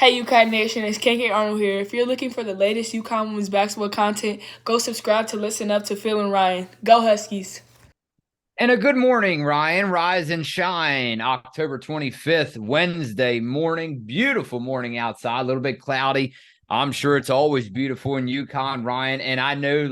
Hey UConn Nation, it's KK Arnold here. If you're looking for the latest UConn women's basketball content, go subscribe to Listen Up to Phil and Ryan. Go Huskies! And a good morning, Ryan. Rise and shine. October 25th, Wednesday morning. Beautiful morning outside, a little bit cloudy. I'm sure it's always beautiful in UConn, Ryan. And I know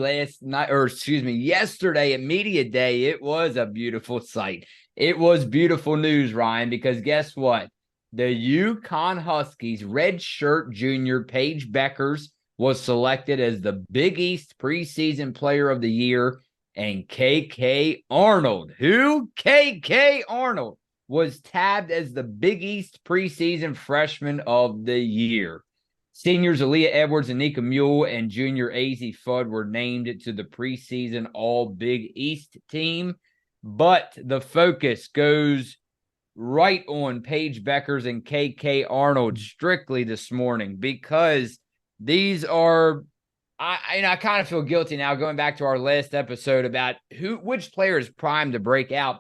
yesterday at Media Day, it was a beautiful sight. It was beautiful news, Ryan, because guess what? The UConn Huskies redshirt junior Paige Bueckers was selected as the Big East Preseason Player of the Year. And KK Arnold, KK Arnold was tabbed as the Big East Preseason Freshman of the Year. Seniors Aaliyah Edwards and Nika Muhl and junior Azzi Fudd were named to the Preseason All-Big East Team. But the focus goes right on Paige Bueckers and KK Arnold strictly this morning, because these are I kind of feel guilty now going back to our last episode about which player is primed to break out.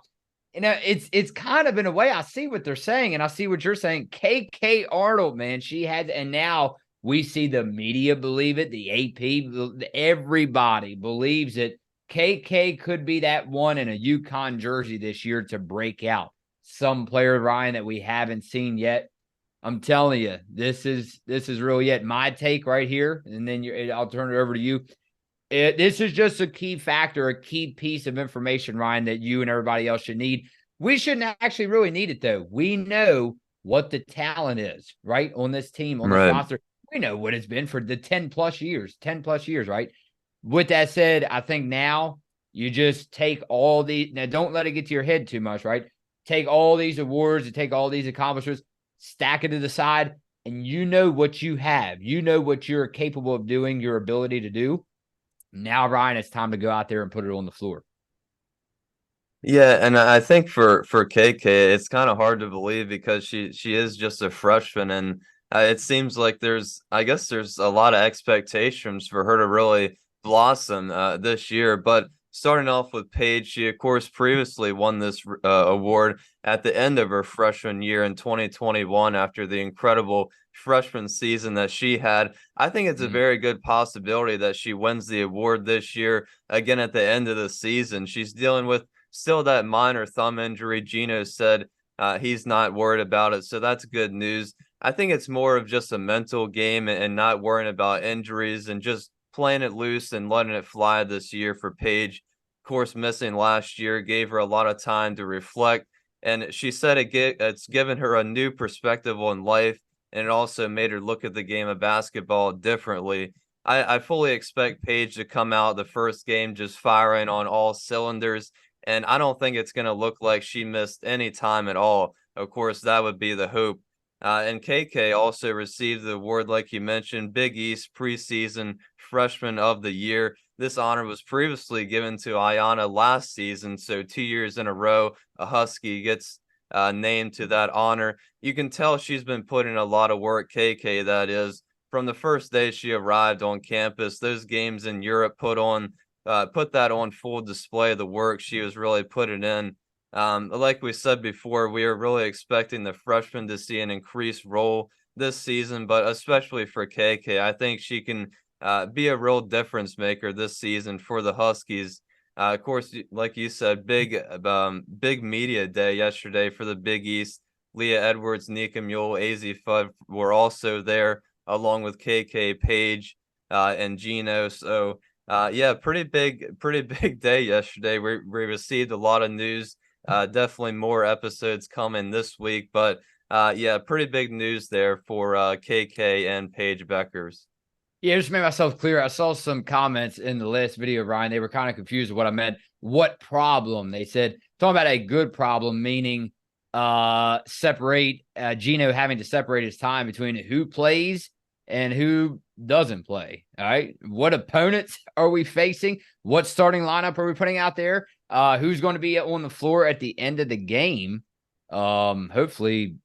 It's kind of, in a way, I see what they're saying and I see what you're saying. KK Arnold, man, and now we see the media believe it, the AP, everybody believes it. KK could be that one in a UConn jersey this year to break out. Some player, Ryan, that we haven't seen yet. I'm telling you, this is really it. My take right here, and then I'll turn it over to you. This is just a key factor, a key piece of information, Ryan, that you and everybody else should need. We shouldn't actually really need it, though. We know what the talent is, right, on this team, on this roster. We know what it's been for the 10 plus years, right? With that said, I think now you just take all these. Now, don't let it get to your head too much, right? Take all these awards and take all these accomplishments, stack it to the side, and you know what you have. You know what you're capable of doing, your ability to do. Now, Ryan, it's time to go out there and put it on the floor. Yeah, and I think for KK, it's kind of hard to believe because she is just a freshman, and it seems like there's a lot of expectations for her to really blossom this year. But starting off with Paige, she of course previously won this award at the end of her freshman year in 2021 after the incredible freshman season that she had. I think it's a very good possibility that she wins the award this year again at the end of the season. She's dealing with still that minor thumb injury. Gino said he's not worried about it, so that's good news. I think it's more of just a mental game and not worrying about injuries and just playing it loose and letting it fly this year for Paige. Of course, missing last year gave her a lot of time to reflect, and she said it's given her a new perspective on life, and it also made her look at the game of basketball differently. I fully expect Paige to come out the first game just firing on all cylinders, and I don't think it's going to look like she missed any time at all. Of course, that would be the hope. And KK also received the award, like you mentioned, Big East Preseason Freshman of the Year. This honor was previously given to Ayanna last season, so 2 years in a row, a Husky gets named to that honor. You can tell she's been putting a lot of work, KK, that is, from the first day she arrived on campus. Those games in Europe put that on full display, the work she was really putting in. Like we said before, we are really expecting the freshman to see an increased role this season, but especially for KK, I think she can be a real difference maker this season for the Huskies. Of course, like you said, big media day yesterday for the Big East. Aaliyah Edwards, Nika Muhl, Azzi Fudd were also there, along with KK, Paige, and Gino. So yeah, pretty big day yesterday. We received a lot of news. Definitely more episodes coming this week, but yeah, pretty big news there for KK and Paige Bueckers. Yeah, just made myself clear. I saw some comments in the last video, Ryan. They were kind of confused with what I meant. What problem? They said, talking about a good problem, meaning separate Gino having to separate his time between who plays and who doesn't play. All right. What opponents are we facing? What starting lineup are we putting out there? Who's going to be on the floor at the end of the game? Hopefully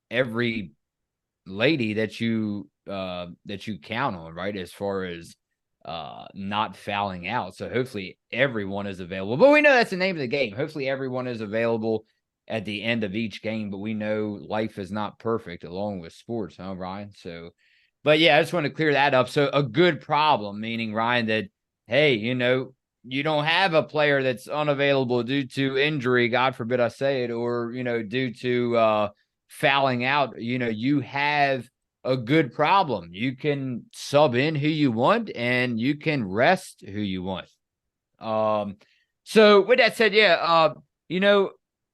every lady that you count on, right, as far as not fouling out. So hopefully everyone is available. But we know that's the name of the game. Hopefully everyone is available at the end of each game, but we know life is not perfect along with sports, huh, Ryan? So, but yeah, I just want to clear that up. So a good problem, meaning, Ryan, that, hey, you don't have a player that's unavailable due to injury, God forbid I say it, or, due to fouling out. You have a good problem. You can sub in who you want and you can rest who you want. So with that said, yeah,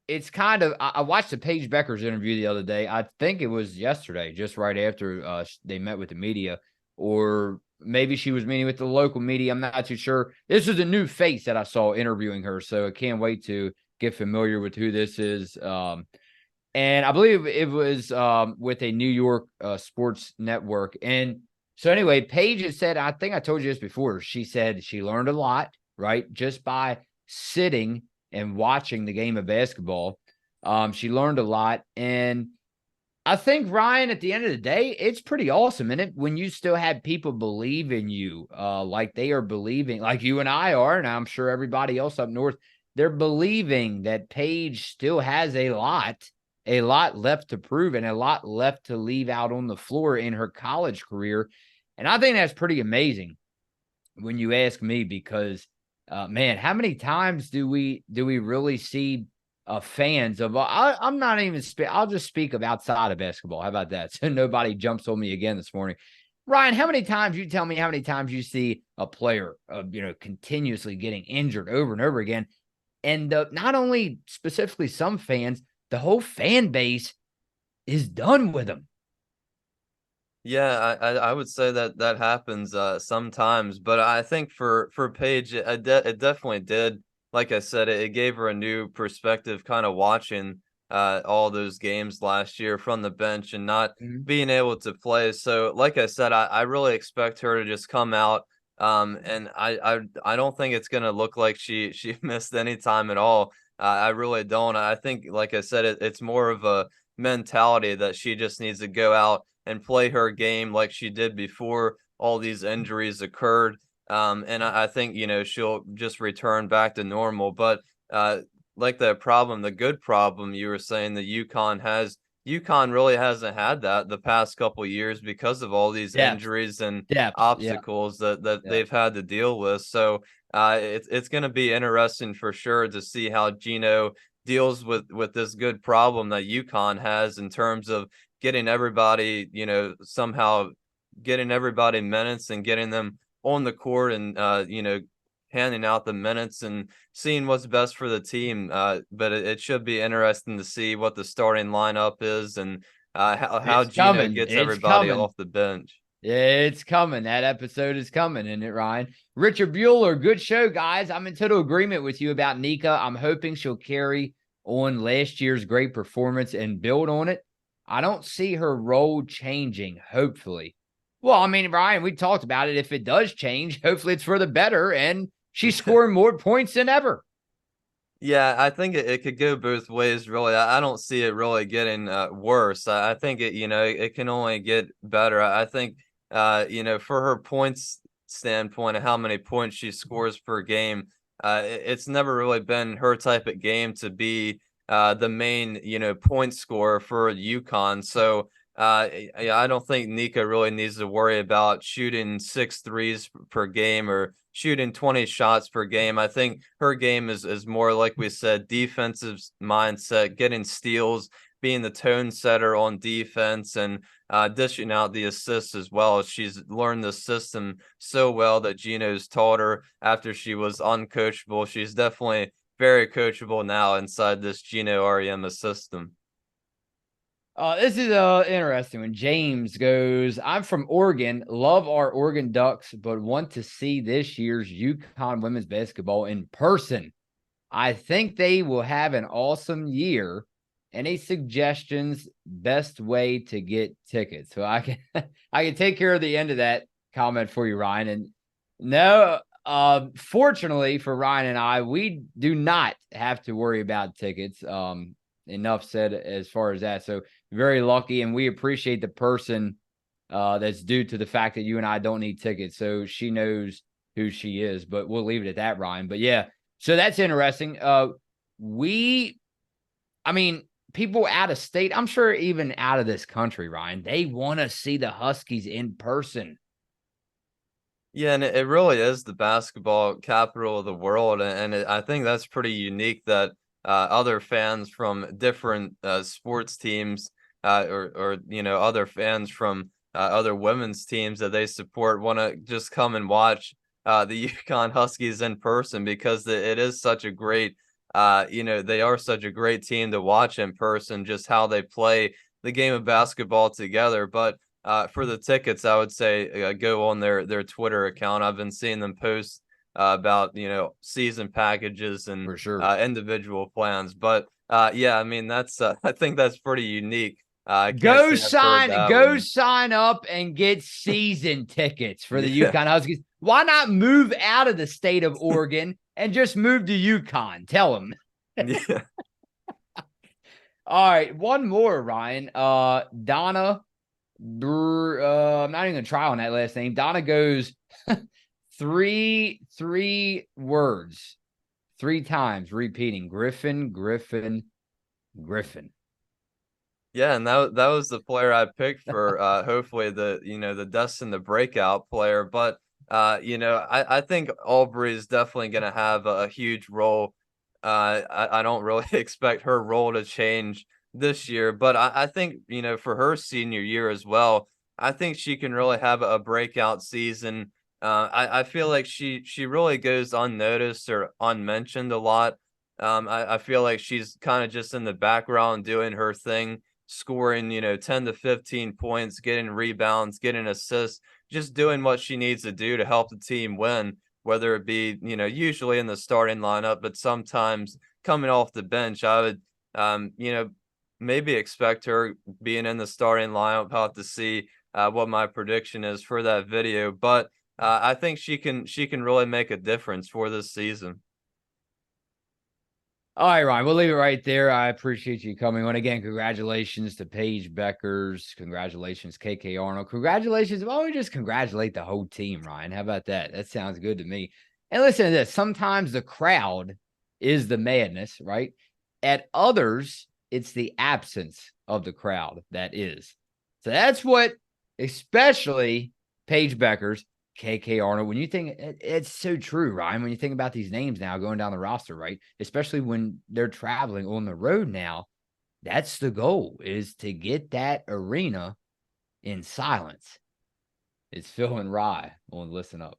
it's kind of, I watched the Paige Bueckers interview the other day. I think it was yesterday, just right after they met with the media, or maybe she was meeting with the local media. I'm not too sure. This is a new face that I saw interviewing her, so I can't wait to get familiar with who this is. And I believe it was with a New York sports network. And so anyway, Paige has said, I think I told you this before, she said she learned a lot, right, just by sitting and watching the game of basketball. She learned a lot. And I think, Ryan, at the end of the day, it's pretty awesome, isn't it? When you still have people believe in you, like they are believing, like you and I are, and I'm sure everybody else up north, they're believing that Paige still has a lot left to prove and a lot left to leave out on the floor in her college career. And I think that's pretty amazing when you ask me, because man, how many times do we really see fans of I'm not even I'll just speak of outside of basketball. How about that? So nobody jumps on me again this morning. Ryan, how many times, you tell me how many times you see a player continuously getting injured over and over again, and not only specifically some fans, the whole fan base is done with them. Yeah, I would say that happens sometimes, but I think for Paige, it definitely did. Like I said, it gave her a new perspective, kind of watching all those games last year from the bench and not being able to play. So, like I said, I really expect her to just come out. And I don't think it's gonna look like she missed any time at all. I really don't. I think, like I said, it's more of a mentality that she just needs to go out and play her game like she did before all these injuries occurred. And I think, she'll just return back to normal. But like the good problem you were saying that UConn really hasn't had that the past couple years because of all these injuries and obstacles that they've had to deal with. So it's going to be interesting for sure to see how Gino deals with this good problem that UConn has in terms of getting everybody, somehow getting everybody minutes and getting them on the court and, handing out the minutes and seeing what's best for the team. But it should be interesting to see what the starting lineup is and how Gino gets everybody off the bench. It's coming. That episode is coming, isn't it, Ryan? Richard Bueller, good show, guys. I'm in total agreement with you about Nika. I'm hoping she'll carry on last year's great performance and build on it. I don't see her role changing, hopefully. Well, I mean, Ryan, we talked about it. If it does change, hopefully it's for the better, and she's scoring more points than ever. Yeah, I think it could go both ways, really. I don't see it really getting worse. I think it can only get better. I think, for her points standpoint of how many points she scores per game, it's never really been her type of game to be the main, point scorer for UConn. So I don't think Nika really needs to worry about shooting 6 threes per game or shooting 20 shots per game. I think her game is more, like we said, defensive mindset, getting steals, being the tone setter on defense, and dishing out the assists as well. She's learned the system so well that Gino's taught her after she was uncoachable. She's definitely very coachable now inside this Gino Ariema system. This is interesting when James goes, I'm from Oregon, love our Oregon Ducks, but want to see this year's UConn women's basketball in person. I think they will have an awesome year. Any suggestions, best way to get tickets? So I can take care of the end of that comment for you, Ryan. And no, fortunately for Ryan and I, we do not have to worry about tickets. Enough said as far as that. So very lucky, and we appreciate the person that's due to the fact that you and I don't need tickets. So she knows who she is, but we'll leave it at that, Ryan. But yeah, so that's interesting. I mean, people out of state, I'm sure even out of this country, Ryan, they want to see the Huskies in person. Yeah, and it really is the basketball capital of the world, and I think that's pretty unique that other fans from different sports teams, or other fans from other women's teams that they support want to just come and watch the UConn Huskies in person, because it is such a great, they are such a great team to watch in person, just how they play the game of basketball together. But for the tickets, I would say go on their Twitter account. I've been seeing them post about season packages and For sure. individual plans. But yeah, I mean that's I think that's pretty unique. I can't Go say I've heard sign, that go one. sign up and get season tickets for the Yeah, UConn Huskies. Why not move out of the state of Oregon and just move to UConn? Tell them. yeah, All right, one more, Ryan. Donna. I'm not even gonna try on that last name. Donna goes three words, 3 times, repeating Griffin, Griffin, Griffin. yeah. And that was the player I picked for hopefully the Dustin the breakout player. But I think Aubrey is definitely going to have a huge role. I don't really expect her role to change this year, but I think for her senior year as well, I think she can really have a breakout season. I feel like she really goes unnoticed or unmentioned a lot. I feel like she's kind of just in the background doing her thing, scoring 10 to 15 points, getting rebounds, getting assists, just doing what she needs to do to help the team win, whether it be, usually in the starting lineup, but sometimes coming off the bench. I would, maybe expect her being in the starting lineup. I'll have to see what my prediction is for that video, but I think she can really make a difference for this season. All right, Ryan, we'll leave it right there. I appreciate you coming on. Again, congratulations to Paige Bueckers. Congratulations, KK Arnold. Congratulations. Why don't we just congratulate the whole team, Ryan? How about that? That sounds good to me. And listen to this. Sometimes the crowd is the madness, right? At others, it's the absence of the crowd that is. So that's what, especially Paige Bueckers, KK Arnold, when you think it's so true, Ryan, when you think about these names now going down the roster, right? Especially when they're traveling on the road now, that's the goal, is to get that arena in silence. It's Phil and Rye on Listen Up.